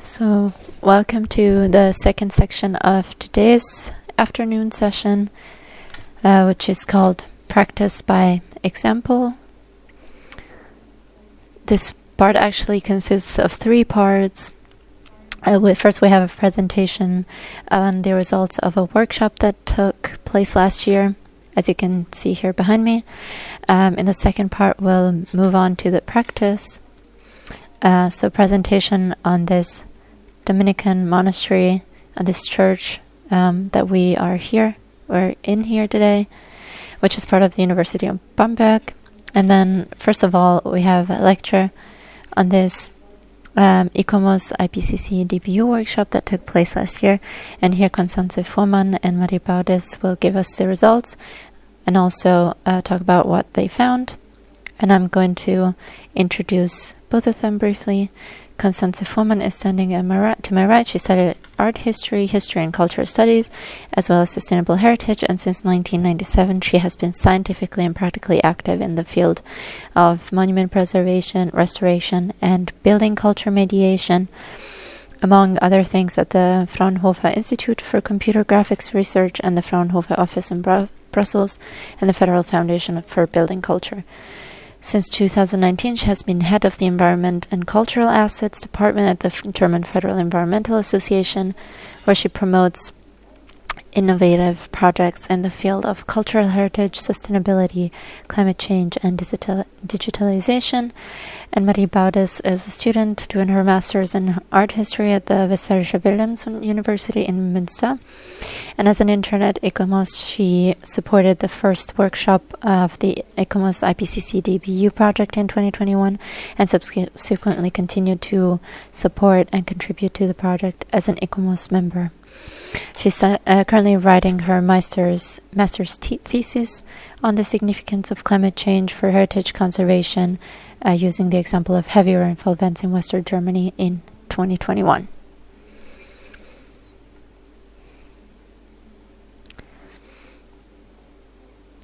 So, welcome to the second section of today's afternoon session, which is called Practice by Example. This part actually consists of three parts. First, we have a presentation on the results of a workshop that took place last year, as you can see here behind me. In the second part, we'll move on to the practice. So presentation on this Dominican monastery, on this church that we're in here today, which is part of the University of Bamberg. And then, first of all, we have a lecture on this ICOMOS IPCC DBU workshop that took place last year. And here Constanze Fuhrmann and Baudis will give us the results and also talk about what they found. And I'm going to introduce both of them briefly. Constanze Fuhrmann is standing to my right. She studied art history, history and cultural studies, as well as sustainable heritage, and since 1997 she has been scientifically and practically active in the field of monument preservation, restoration, and building culture mediation, among other things at the Fraunhofer Institute for Computer Graphics Research and the Fraunhofer office in Brussels, and the Federal Foundation for Building Culture. Since 2019, she has been head of the Environment and Cultural Assets Department at the German Federal Environmental Association, where she promotes innovative projects in the field of cultural heritage, sustainability, climate change, and digitalization. And Marie Baudis is a student doing her master's in art history at the Westfälische Wilhelms University in Münster. And as an intern at ICOMOS, she supported the first workshop of the ICOMOS IPCC DBU project in 2021 and subsequently continued to support and contribute to the project as an ICOMOS member. She's currently writing her master's thesis on the significance of climate change for heritage conservation, using the example of heavy rainfall events in Western Germany in 2021.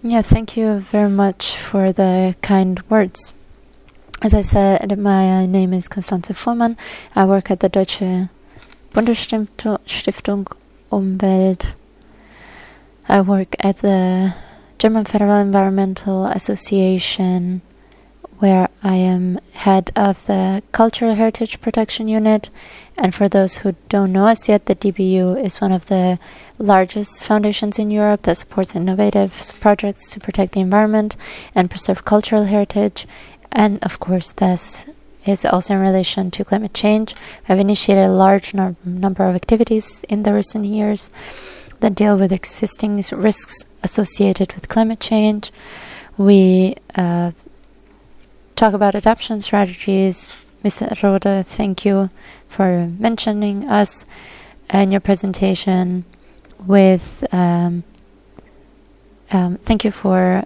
Yeah, thank you very much for the kind words. As I said, my name is Constanze Fuhrmann. I work at the Deutsche Bundesstiftung Umwelt. I work at the German Federal Environmental Association, where I am head of the Cultural Heritage Protection Unit. And for those who don't know us yet, the DBU is one of the largest foundations in Europe that supports innovative projects to protect the environment and preserve cultural heritage. And of course, this is also in relation to climate change. I've initiated a large number of activities in the recent years that deal with existing risks associated with climate change. We talk about adaptation strategies. Ms. Rode, thank you for mentioning us in your presentation. Thank you for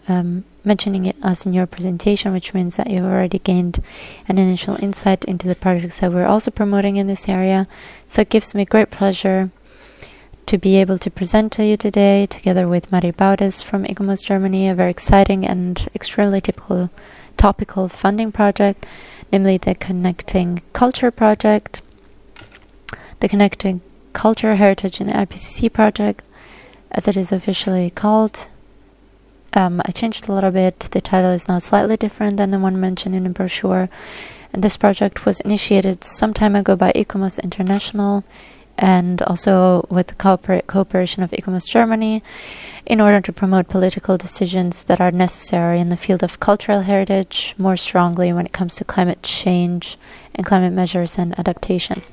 mentioning us in your presentation, which means that you've already gained an initial insight into the projects that we're also promoting in this area. So it gives me great pleasure to be able to present to you today, together with Marie Baudis from ICOMOS Germany, a very exciting and extremely topical funding project, namely the Connecting Culture project, the Connecting Culture Heritage in the IPCC project, as it is officially called. I changed a little bit. The title is now slightly different than the one mentioned in the brochure. And this project was initiated some time ago by ICOMOS International and also with the cooperation of ICOMOS Germany in order to promote political decisions that are necessary in the field of cultural heritage more strongly when it comes to climate change and climate measures and adaptation.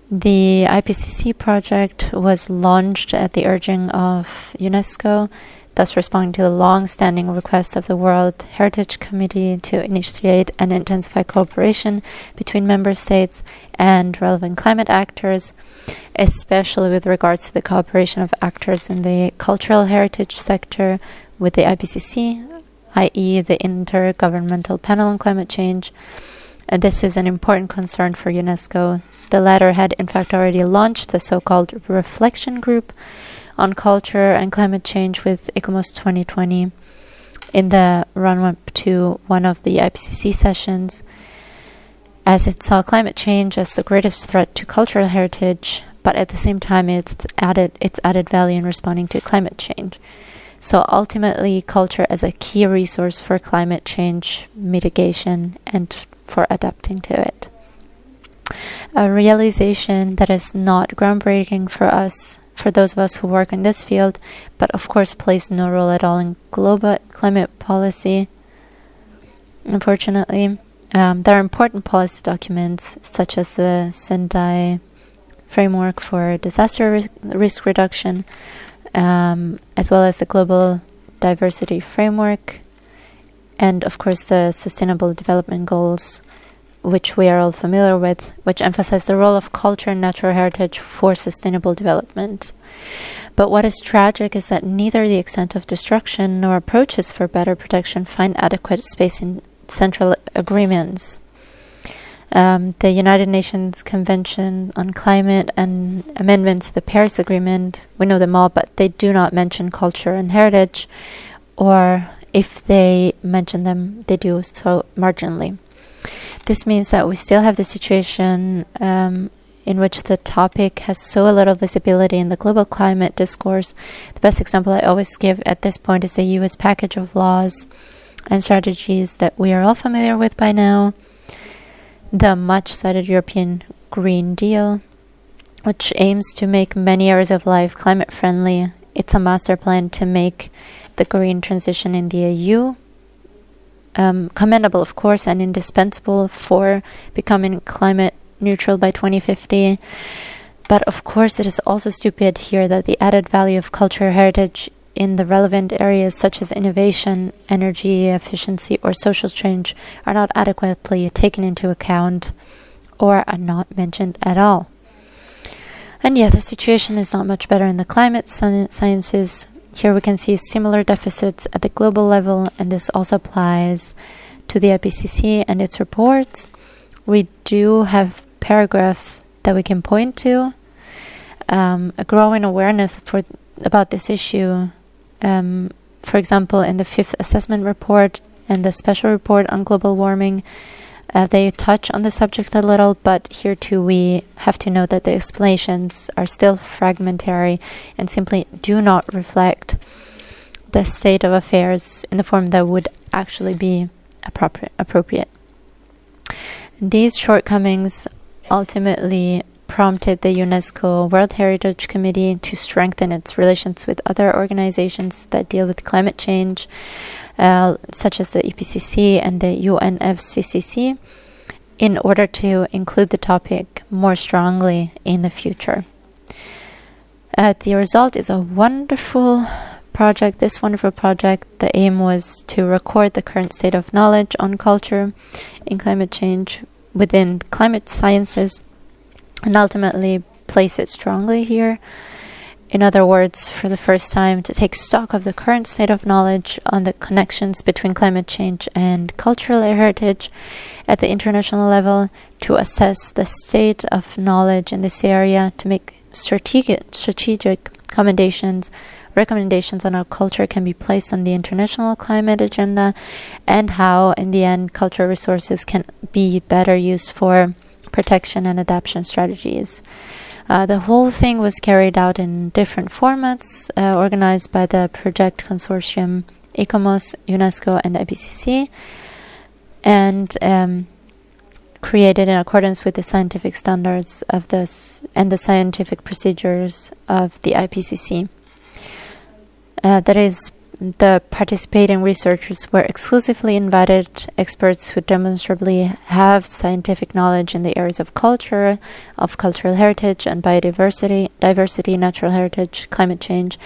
The IPCC project was launched at the urging of UNESCO, thus responding to the long-standing request of the World Heritage Committee to initiate and intensify cooperation between member states and relevant climate actors, especially with regards to the cooperation of actors in the cultural heritage sector with the IPCC, i.e. the Intergovernmental Panel on Climate Change. And this is an important concern for UNESCO. The latter had in fact already launched the so-called Reflection Group on Culture and Climate Change with ICOMOS 2020 in the run-up to one of the IPCC sessions. as it saw climate change as the greatest threat to cultural heritage, but at the same time its added value in responding to climate change. So ultimately, culture as a key resource for climate change mitigation and for adapting to it. A realization that is not groundbreaking for those of us who work in this field, but of course plays no role at all in global climate policy. Unfortunately, there are important policy documents such as the Sendai Framework for Disaster Risk Reduction, as well as the Global Diversity Framework, and of course the Sustainable Development Goals, which we are all familiar with, which emphasize the role of culture and natural heritage for sustainable development. But what is tragic is that neither the extent of destruction nor approaches for better protection find adequate space in central agreements. The United Nations Convention on Climate and amendments to the Paris Agreement, we know them all, but they do not mention culture and heritage, or if they mention them, they do so marginally. This means that we still have the situation in which the topic has so little visibility in the global climate discourse. The best example I always give at this point is the US package of laws and strategies that we are all familiar with by now. The much-cited European Green Deal, which aims to make many areas of life climate-friendly. It's a master plan to make the green transition in the EU commendable, of course, and indispensable for becoming climate neutral by 2050. But of course, it is also stupid here that the added value of cultural heritage in the relevant areas such as innovation, energy efficiency, or social change are not adequately taken into account or are not mentioned at all. And yet, the situation is not much better in the climate sciences. Here we can see similar deficits at the global level, and this also applies to the IPCC and its reports. We do have paragraphs that we can point to, a growing awareness about this issue. For example, in the 5th assessment report and the special report on global warming, they touch on the subject a little, but here too we have to note that the explanations are still fragmentary and simply do not reflect the state of affairs in the form that would actually be appropriate. These shortcomings ultimately prompted the UNESCO World Heritage Committee to strengthen its relations with other organizations that deal with climate change, such as the IPCC and the UNFCCC, in order to include the topic more strongly in the future. The result is a wonderful project. This wonderful project, the aim was to record the current state of knowledge on culture in climate change within climate sciences, and ultimately place it strongly here. In other words, for the first time, to take stock of the current state of knowledge on the connections between climate change and cultural heritage at the international level, to assess the state of knowledge in this area, to make strategic recommendations on how culture can be placed on the international climate agenda, and how, in the end, cultural resources can be better used for protection and adaptation strategies. The whole thing was carried out in different formats, organized by the project consortium ICOMOS, UNESCO, and IPCC, and created in accordance with the scientific standards of this and the scientific procedures of the IPCC. That is, the participating researchers were exclusively invited experts who demonstrably have scientific knowledge in the areas of culture, of cultural heritage and biodiversity, diversity, natural heritage, climate change.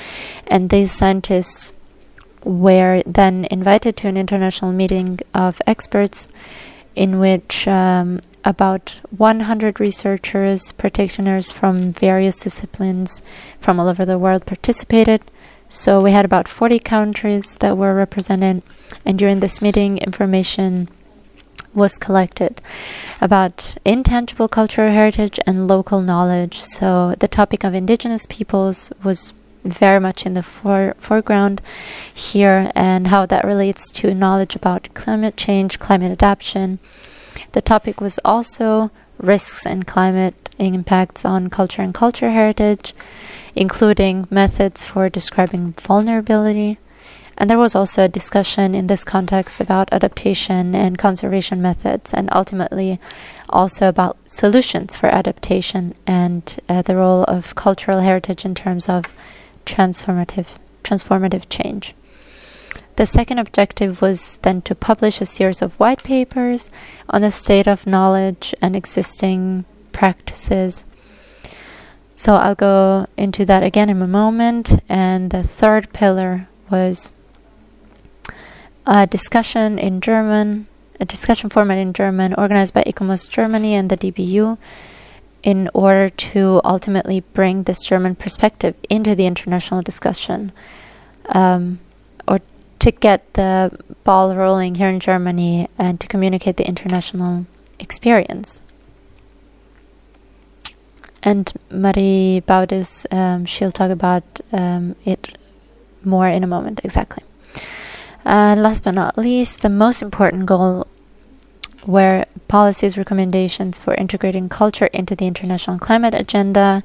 And these scientists were then invited to an international meeting of experts in which about 100 researchers, practitioners from various disciplines from all over the world participated. So we had about 40 countries that were represented, and during this meeting, information was collected about intangible cultural heritage and local knowledge. So the topic of indigenous peoples was very much in the foreground here, and how that relates to knowledge about climate change, climate adaptation, The topic was also risks and climate impacts on culture and cultural heritage, including methods for describing vulnerability. And there was also a discussion in this context about adaptation and conservation methods, and ultimately also about solutions for adaptation and the role of cultural heritage in terms of transformative change. The second objective was then to publish a series of white papers on the state of knowledge and existing practices. So I'll go into that again in a moment. And the third pillar was a discussion format in German organized by ICOMOS Germany and the DBU in order to ultimately bring this German perspective into the international discussion, or to get the ball rolling here in Germany and to communicate the international experience. And Marie Baudis, she'll talk about it more in a moment, exactly. And last but not least, the most important goal were policies recommendations for integrating culture into the international climate agenda.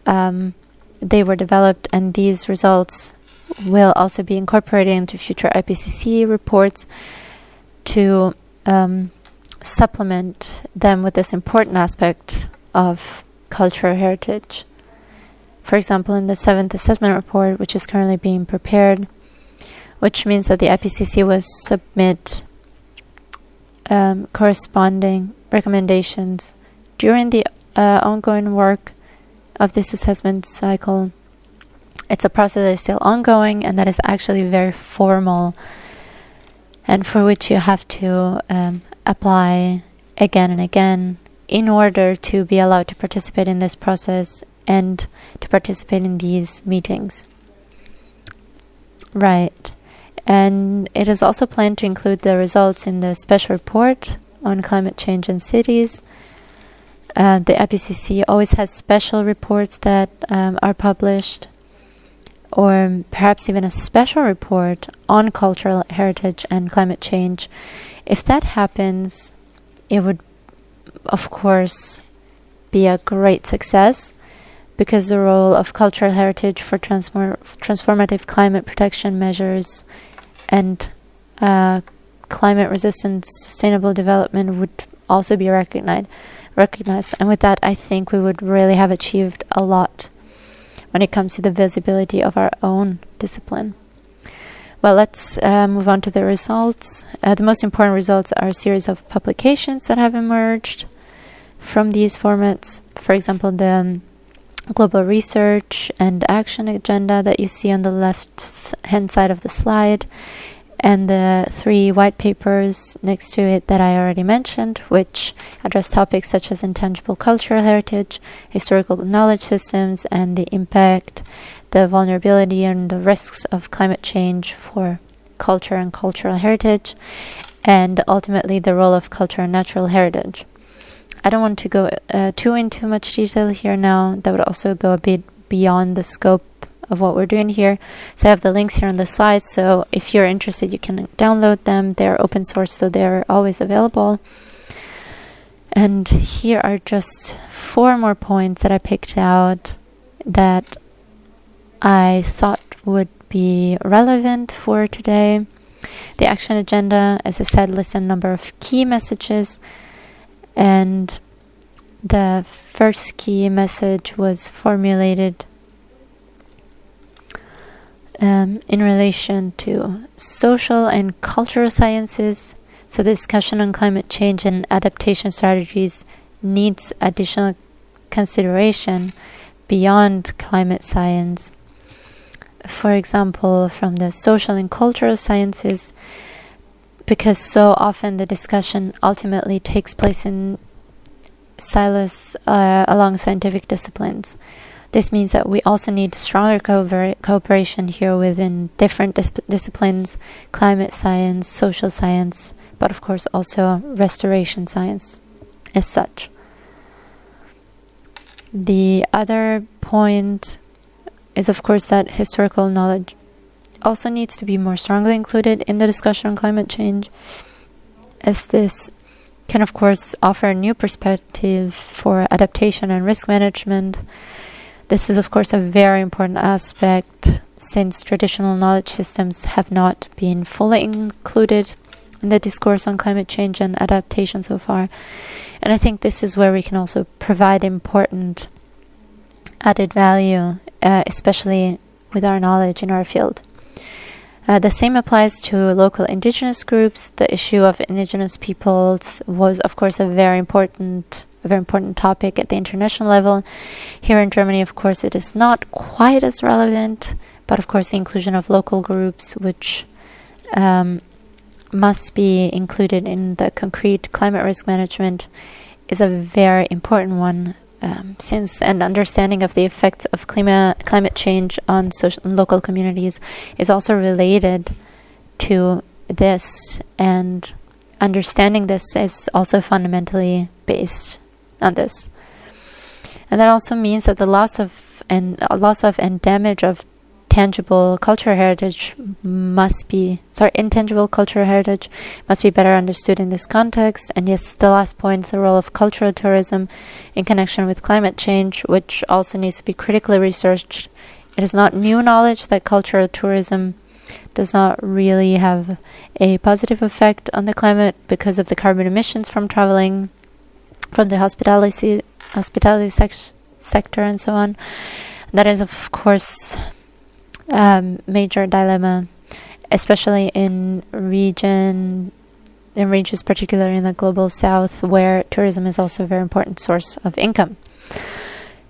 They were developed, and these results will also be incorporated into future IPCC reports to supplement them with this important aspect of cultural heritage. For example, in the 7th assessment report, which is currently being prepared, which means that the IPCC will submit corresponding recommendations during the ongoing work of this assessment cycle. It's a process that is still ongoing and that is actually very formal, and for which you have to apply again and again in order to be allowed to participate in this process and to participate in these meetings. Right. And it is also planned to include the results in the special report on climate change in cities. The IPCC always has special reports that are published, or perhaps even a special report on cultural heritage and climate change. If that happens, it would, of course, be a great success, because the role of cultural heritage for transformative climate protection measures and climate-resistant sustainable development would also be recognized. And with that, I think we would really have achieved a lot when it comes to the visibility of our own discipline. Well, let's move on to the results. The most important results are a series of publications that have emerged from these formats. For example, the global research and action agenda that you see on the left-hand side of the slide, and the 3 white papers next to it that I already mentioned, which address topics such as intangible cultural heritage, historical knowledge systems, and the impact, the vulnerability, and the risks of climate change for culture and cultural heritage, and ultimately the role of culture and natural heritage. I don't want to go into much detail here now. That would also go a bit beyond the scope of what we're doing here. So I have the links here on the slides, so if you're interested, you can download them. They're open source, so they're always available. And here are just 4 more points that I picked out that I thought would be relevant for today. The action agenda, as I said, lists a number of key messages, and the first key message was formulated in relation to social and cultural sciences. So the discussion on climate change and adaptation strategies needs additional consideration beyond climate science. For example, from the social and cultural sciences, because so often the discussion ultimately takes place in silos along scientific disciplines. This means that we also need stronger cooperation here within different disciplines, climate science, social science, but of course also restoration science as such. The other point is, of course, that historical knowledge also needs to be more strongly included in the discussion on climate change, as this can of course offer a new perspective for adaptation and risk management. This is of course a very important aspect, since traditional knowledge systems have not been fully included in the discourse on climate change and adaptation so far. And I think this is where we can also provide important added value, especially with our knowledge in our field. The same applies to local indigenous groups. The issue of indigenous peoples was, of course, a very important topic at the international level. Here in Germany, of course, it is not quite as relevant, but of course the inclusion of local groups, which must be included in the concrete climate risk management, is a very important one, since an understanding of the effects of climate change on local communities is also related to this, and understanding this is also fundamentally based on this. And that also means that the loss of and damage of intangible cultural heritage must be better understood in this context. And yes, the last point, the role of cultural tourism in connection with climate change, which also needs to be critically researched. It is not new knowledge that cultural tourism does not really have a positive effect on the climate because of the carbon emissions from traveling, from the hospitality sector and so on. That is, of course, major dilemma, especially in regions, particularly in the global south, where tourism is also a very important source of income.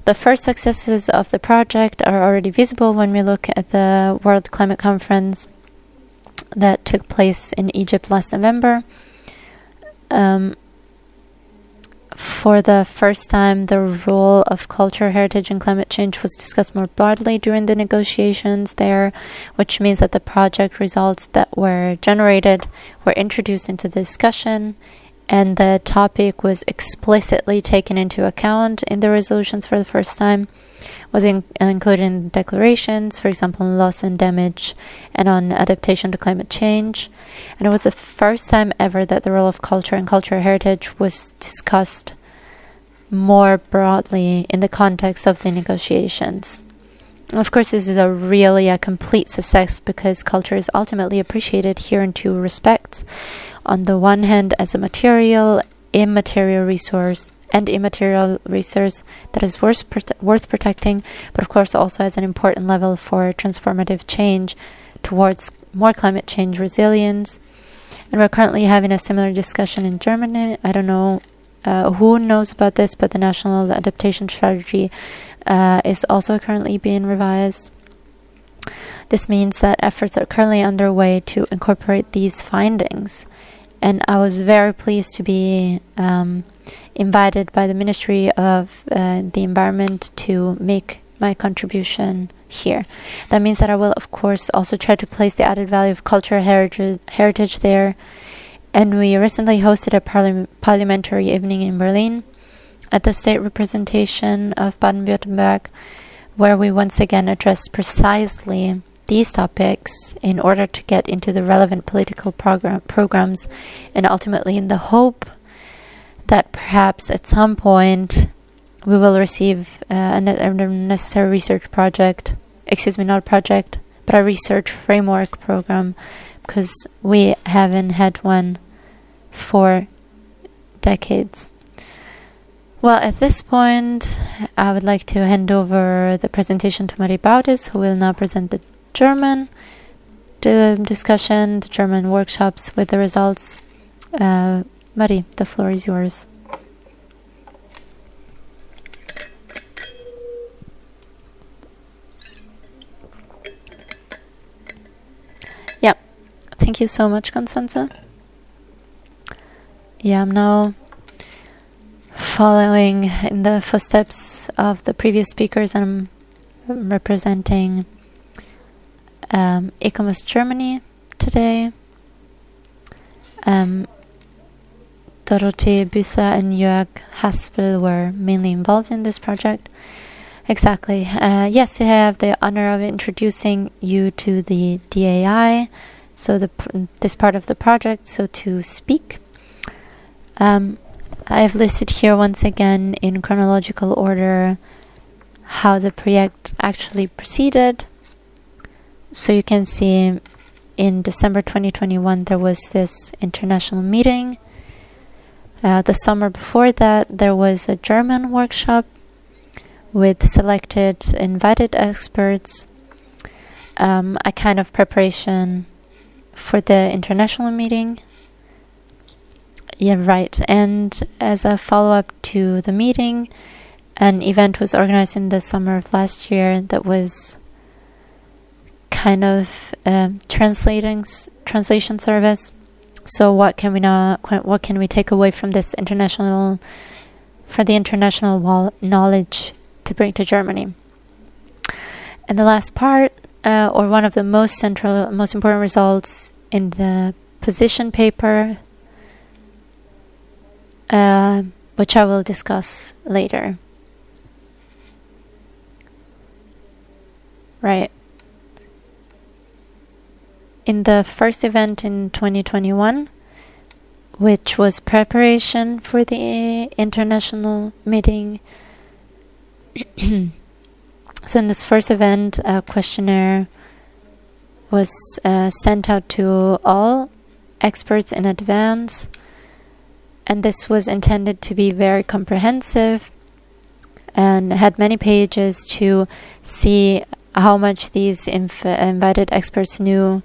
The first successes of the project are already visible when we look at the World Climate Conference that took place in Egypt last November. For the first time, the role of cultural heritage in climate change was discussed more broadly during the negotiations there, which means that the project results that were generated were introduced into the discussion, and the topic was explicitly taken into account in the resolutions for the first time, was included in declarations, for example, on loss and damage and on adaptation to climate change. And it was the first time ever that the role of culture and cultural heritage was discussed more broadly in the context of the negotiations. Of course, this is really a complete success because culture is ultimately appreciated here in two respects. On the one hand, as a immaterial resource that is worth protecting, but of course also as an important level for transformative change towards more climate change resilience. And we're currently having a similar discussion in Germany. I don't know who knows about this, but the National Adaptation Strategy is also currently being revised. This means that efforts are currently underway to incorporate these findings. And I was very pleased to be invited by the Ministry of the Environment to make my contribution here. That means that I will, of course, also try to place the added value of cultural heritage there. And we recently hosted a parliamentary evening in Berlin at the state representation of Baden-Württemberg, where we once again addressed precisely these topics in order to get into the relevant political programs, and ultimately in the hope that perhaps at some point we will receive a necessary research project, a research framework program, because we haven't had one for decades. Well, at this point, I would like to hand over the presentation to Marie Baudis, who will now present the German discussion, the German workshops with the results. Marie, the floor is yours. Yeah, thank you so much, Constanze. Yeah, I'm now following in the footsteps of the previous speakers, and I'm representing ICOMOS Germany today. Dorothee Büsser and Jörg Haspel were mainly involved in this project. Exactly. Yes, I have the honor of introducing you to the DAI, so this part of the project, so to speak. I've listed here once again in chronological order how the project actually proceeded. So you can see in December 2021 there was this international meeting. The summer before that there was a German workshop with selected invited experts, a kind of preparation for the international meeting. Yeah, right. And as a follow-up to the meeting, an event was organized in the summer of last year that was kind of translation service. So what can we take away from this international knowledge to bring to Germany? And the last part, or one of the most important results in the position paper, which I will discuss later. Right. In the first event in 2021, which was preparation for the international meeting, so in this first event, a questionnaire was sent out to all experts in advance, and this was intended to be very comprehensive and had many pages to see how much these invited experts knew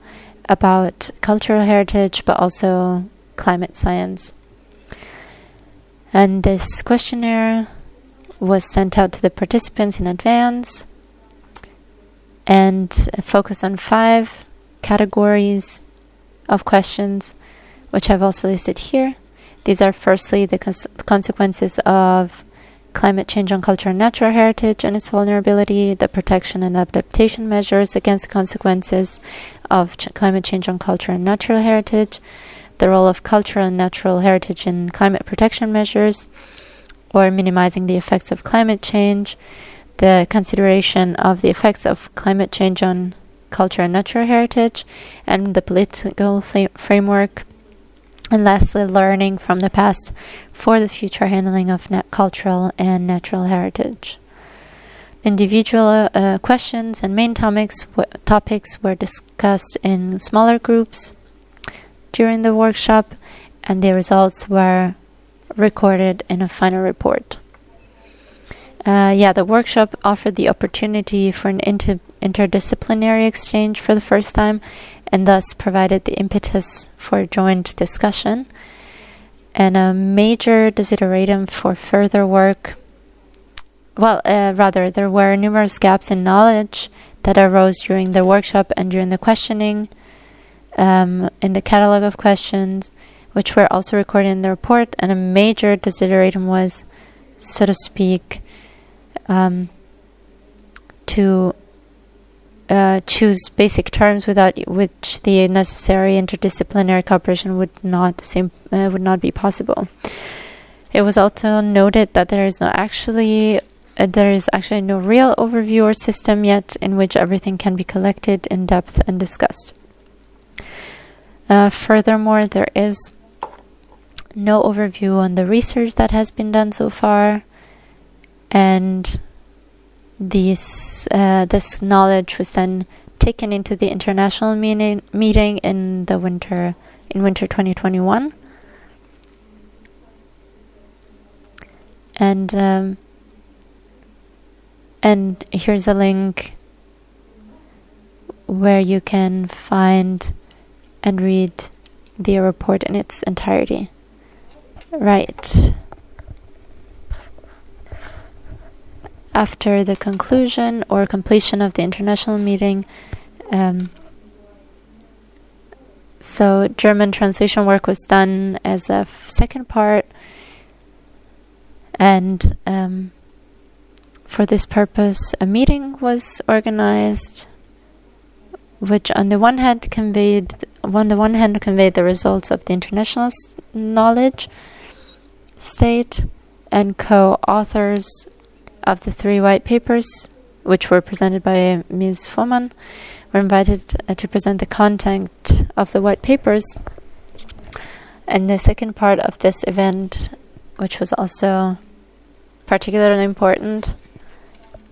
about cultural heritage, but also climate science. And this questionnaire was sent out to the participants in advance and focused on 5 categories of questions, which I've also listed here. These are firstly the consequences of climate change on culture and natural heritage and its vulnerability, the protection and adaptation measures against the consequences of climate change on culture and natural heritage, the role of cultural and natural heritage in climate protection measures, or minimizing the effects of climate change, the consideration of the effects of climate change on culture and natural heritage, and the political framework. And lastly, learning from the past for the future handling of cultural and natural heritage. Individual questions and main topics were discussed in smaller groups during the workshop, and the results were recorded in a final report. The workshop offered the opportunity for an interdisciplinary exchange for the first time, and thus provided the impetus for joint discussion and a major desideratum for further work. There were numerous gaps in knowledge that arose during the workshop and during the questioning in the catalog of questions, which were also recorded in the report, and a major desideratum was, so to speak, to choose basic terms without which the necessary interdisciplinary cooperation would not be possible. It was also noted that there is actually no real overview or system yet in which everything can be collected in depth and discussed. Furthermore, there is no overview on the research that has been done so far, and this knowledge was then taken into the international meeting in winter 2021, and here's a link where you can find and read the report in its entirety. Right. After the conclusion or completion of the international meeting, so German translation work was done as a second part, and for this purpose a meeting was organized, which on the one hand conveyed the results of the international knowledge state, and co-authors of the 3 white papers, which were presented by Ms. Fuhrmann, were invited to present the content of the white papers. And the second part of this event, which was also particularly important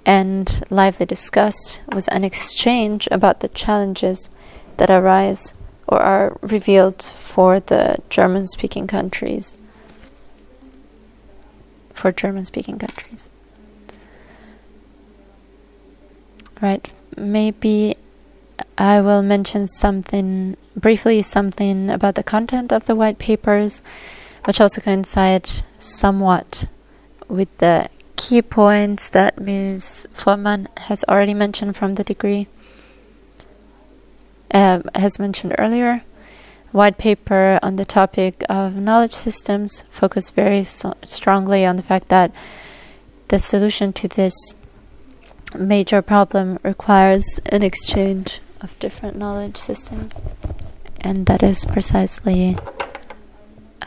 and lively discussed, was an exchange about the challenges that arise or are revealed for the German-speaking countries. For German-speaking countries. Right. Maybe I will mention briefly something about the content of the white papers, which also coincide somewhat with the key points that Ms. Fuhrmann has already mentioned from the degree, has mentioned earlier. White paper on the topic of knowledge systems focused very strongly on the fact that the solution to this major problem requires an exchange of different knowledge systems, and that is precisely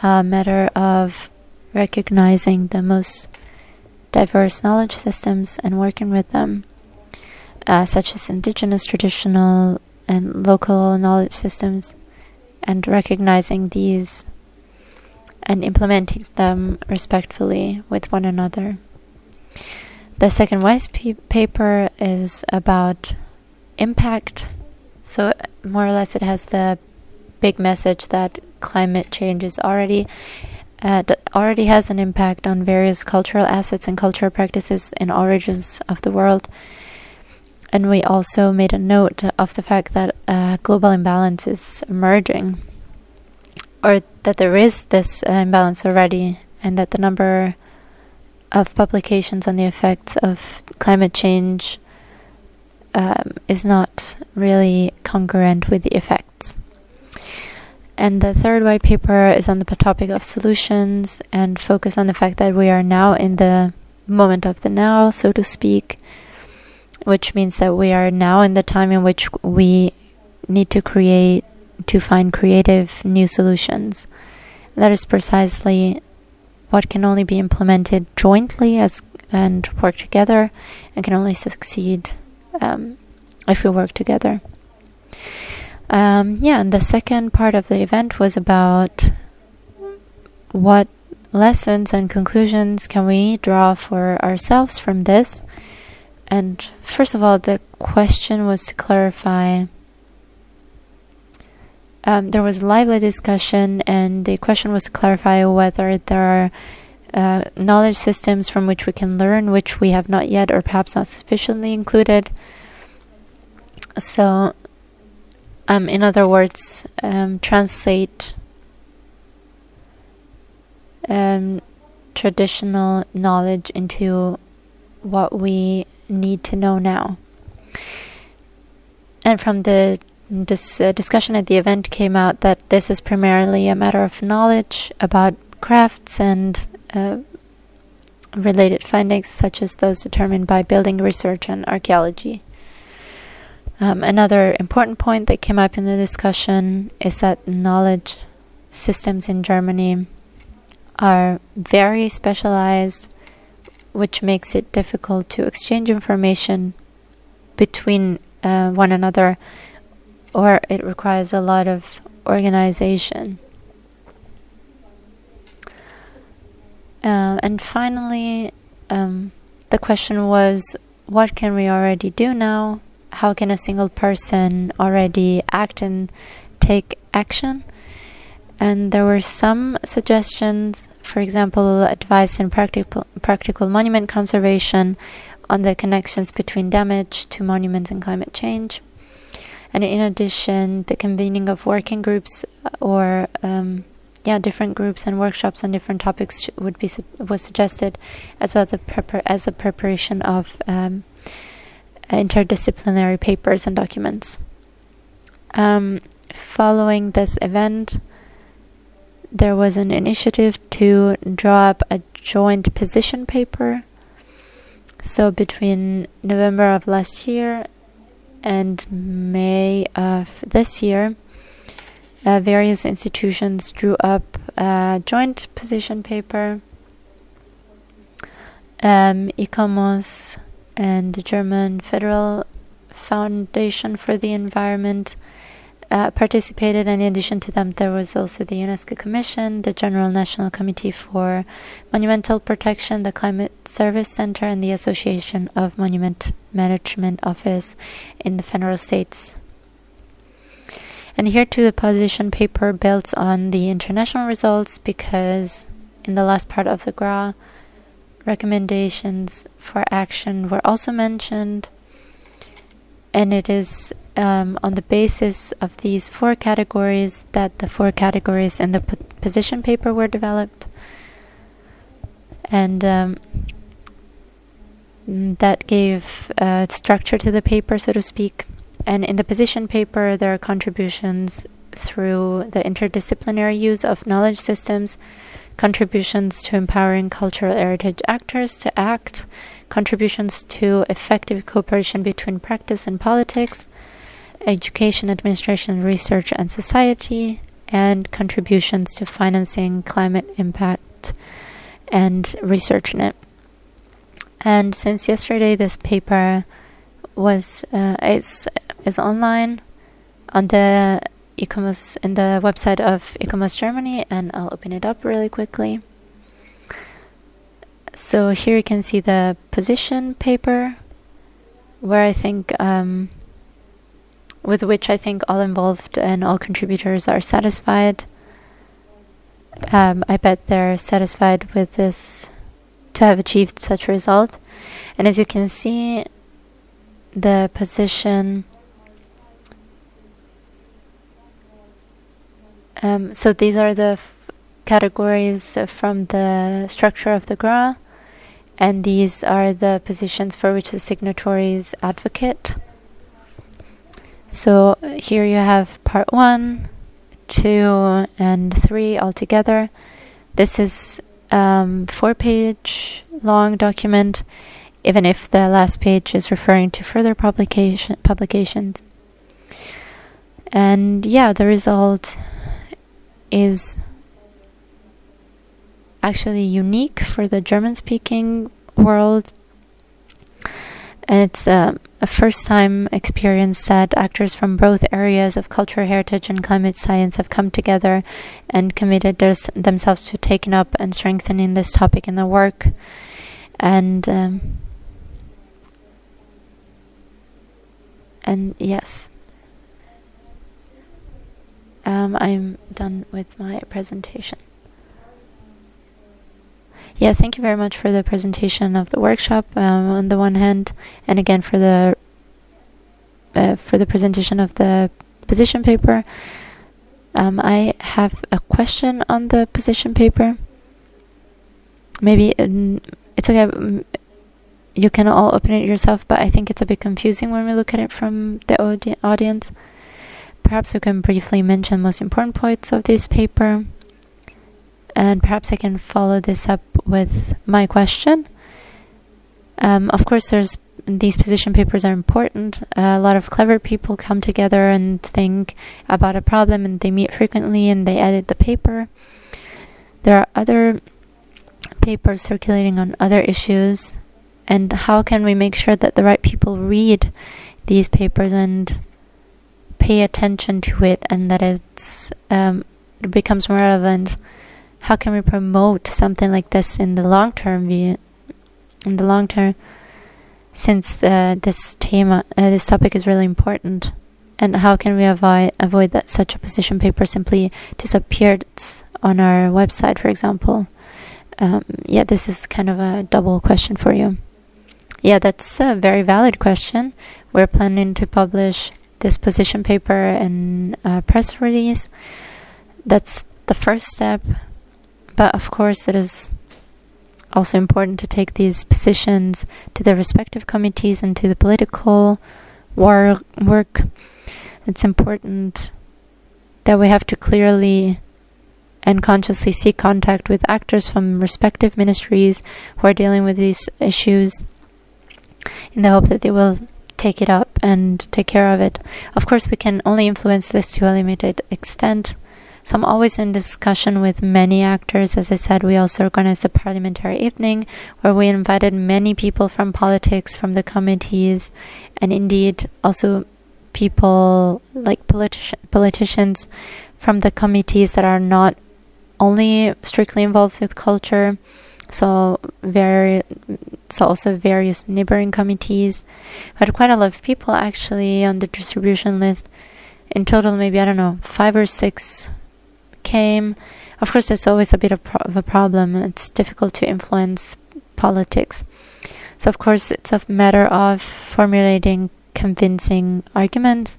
a matter of recognizing the most diverse knowledge systems and working with them, such as indigenous, traditional, and local knowledge systems, and recognizing these and implementing them respectfully with one another. The second white paper is about impact. So more or less it has the big message that climate change is already has an impact on various cultural assets and cultural practices in all regions of the world. And we also made a note of the fact that global imbalance is emerging, or that there is this imbalance already, and that the number of publications on the effects of climate change is not really congruent with the effects. And the third white paper is on the topic of solutions and focus on the fact that we are now in the moment of the now, so to speak, which means that we are now in the time in which we need to find creative new solutions. That is precisely what can only be implemented jointly and work together, and can only succeed if we work together. And the second part of the event was about what lessons and conclusions can we draw for ourselves from this. And first of all, the question was to clarify. There was lively discussion, and the question was to clarify whether there are knowledge systems from which we can learn, which we have not yet or perhaps not sufficiently included. So, in other words, translate traditional knowledge into what we need to know now. And from this discussion at the event came out that this is primarily a matter of knowledge about crafts and related findings, such as those determined by building research and archaeology. Another important point that came up in the discussion is that knowledge systems in Germany are very specialized, which makes it difficult to exchange information between one another, or it requires a lot of organization. And finally, the question was, what can we already do now? How can a single person already act and take action? And there were some suggestions, for example, advice in practical monument conservation on the connections between damage to monuments and climate change. And in addition, the convening of working groups or different groups and workshops on different topics was suggested, as well as the preparation of interdisciplinary papers and documents. Following this event, there was an initiative to draw up a joint position paper. So between November of last year and May of this year, various institutions drew up a joint position paper. ICOMOS and the German Federal Foundation for the Environment participated, and in addition to them there was also the UNESCO Commission, the General National Committee for Monumental Protection, the Climate Service Center, and the Association of Monument Management Office in the federal states. And here too the position paper builds on the international results, because in the last part of the GRA, recommendations for action were also mentioned, and it is on the basis of these 4 categories that the 4 categories in the position paper were developed, and that gave structure to the paper, so to speak. And in the position paper, there are contributions through the interdisciplinary use of knowledge systems, contributions to empowering cultural heritage actors to act, contributions to effective cooperation between practice and politics, education, administration, research, and society, and contributions to financing climate impact and research in it. And since yesterday, this paper was is online on the ICOMOS, in the website of ICOMOS Germany, and I'll open it up really quickly. So here you can see the position paper, where I think with which I think all involved and all contributors are satisfied. I bet they're satisfied with this, to have achieved such a result. And as you can see, the position, so these are the categories from the structure of the GRA, and these are the positions for which the signatories advocate. So here you have part 1, 2, and 3 altogether. This is 4-page long document, even if the last page is referring to further publications. And yeah, the result is actually unique for the German-speaking world, and it's a first-time experience that actors from both areas of cultural heritage and climate science have come together and committed themselves to taking up and strengthening this topic in their work. And yes, I'm done with my presentation. Yeah, thank you very much for the presentation of the workshop on the one hand, and again for the presentation of the position paper. I have a question on the position paper. Maybe it's okay. You can all open it yourself, but I think it's a bit confusing when we look at it from the audience. Perhaps we can briefly mention most important points of this paper, and perhaps I can follow this up with my question. Of course, these position papers are important. A lot of clever people come together and think about a problem, and they meet frequently and they edit the paper. There are other papers circulating on other issues, and how can we make sure that the right people read these papers and pay attention to it, and that it becomes more relevant? How can we promote something like this in the long term since this topic is really important? And how can we avoid that such a position paper simply disappeared on our website, for example? Yeah, this is kind of a double question for you. Yeah, that's a very valid question. We're planning to publish this position paper in a press release. That's the first step. But of course, it is also important to take these positions to the respective committees and to the political work. It's important that we have to clearly and consciously seek contact with actors from respective ministries who are dealing with these issues, in the hope that they will take it up and take care of it. Of course, we can only influence this to a limited extent. So I'm always in discussion with many actors. As I said, we also organized a parliamentary evening where we invited many people from politics, from the committees, and indeed also people, like politicians from the committees that are not only strictly involved with culture, so also various neighboring committees. We had quite a lot of people actually on the distribution list. In total, maybe, I don't know, 5 or 6 came. Of course, it's always a bit of a problem. It's difficult to influence politics. So, of course, it's a matter of formulating convincing arguments.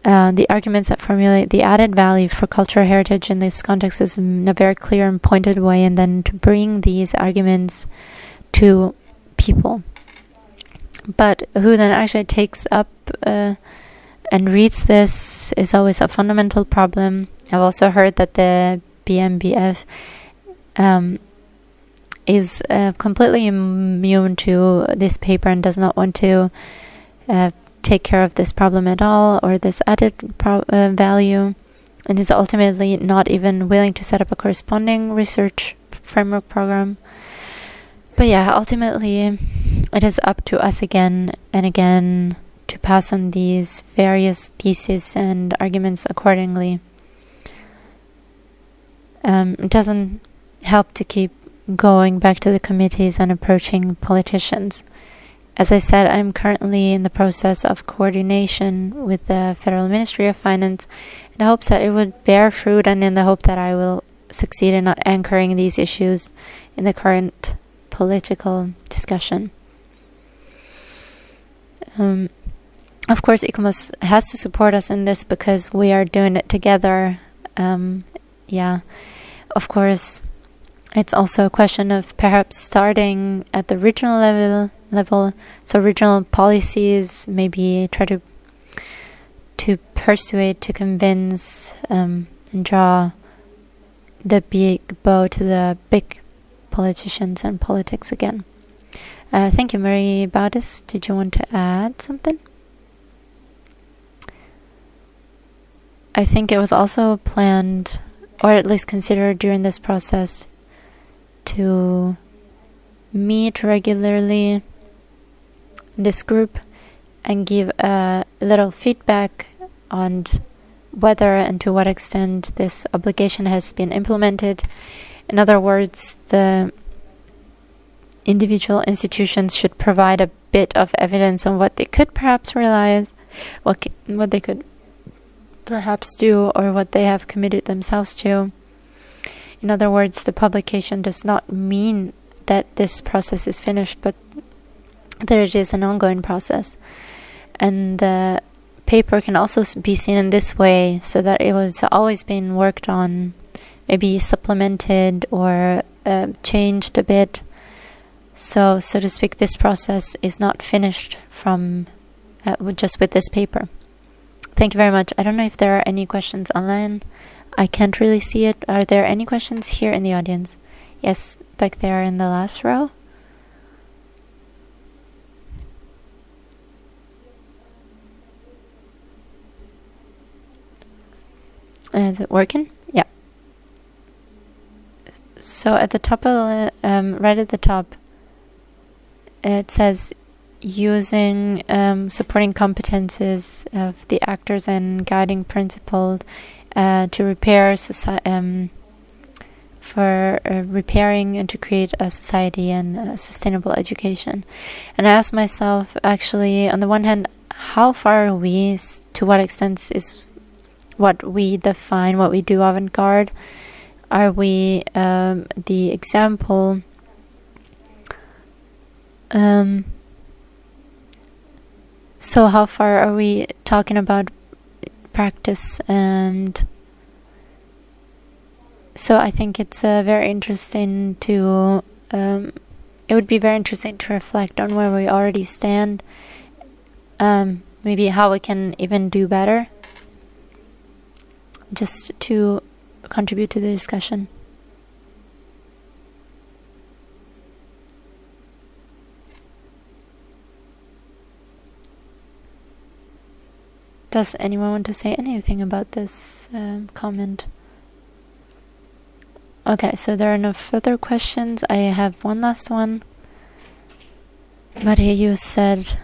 The arguments that formulate the added value for cultural heritage in this context is in a very clear and pointed way, and then to bring these arguments to people. But who then actually takes up and reads this is always a fundamental problem. I've also heard that the BMBF is completely immune to this paper and does not want to take care of this problem at all, or this added value, and is ultimately not even willing to set up a corresponding research framework program. But yeah, ultimately it is up to us again and again to pass on these various theses and arguments accordingly. It doesn't help to keep going back to the committees and approaching politicians. As I said, I'm currently in the process of coordination with the Federal Ministry of Finance in the hopes that it would bear fruit, and in the hope that I will succeed in not anchoring these issues in the current political discussion. Of course, ICOMOS has to support us in this because we are doing it together. Of course, it's also a question of perhaps starting at the regional level, so regional policies, maybe try to persuade, to convince, and draw the big bow to the big politicians and politics again. Thank you, Marie Baudis. Did you want to add something? I think it was also planned, or at least considered during this process, to meet regularly this group and give a little feedback on whether and to what extent this obligation has been implemented. In other words, the individual institutions should provide a bit of evidence on what they could perhaps realize, what they could perhaps do, or what they have committed themselves to. In other words, the publication does not mean that this process is finished, but that it is an ongoing process. And the paper can also be seen in this way, so that it was always being worked on, maybe supplemented or changed a bit. So to speak, this process is not finished from just with this paper. Thank you very much. I don't know if there are any questions online. I can't really see it. Are there any questions here in the audience? Yes, back there in the last row. Is it working? Yeah. So at the top of right at the top, it says using supporting competences of the actors and guiding principles to repair for repairing and to create a society and sustainable education. And I asked myself, actually, on the one hand, how far are we? To what extent is what we define, what we do, avant-garde? Are we the example? So how far are we talking about practice? And so I think it's very interesting to it would be very interesting to reflect on where we already stand, maybe how we can even do better, just to contribute to the discussion. Does anyone want to say anything about this comment? Okay, so there are no further questions. I have one last one. Maria, you said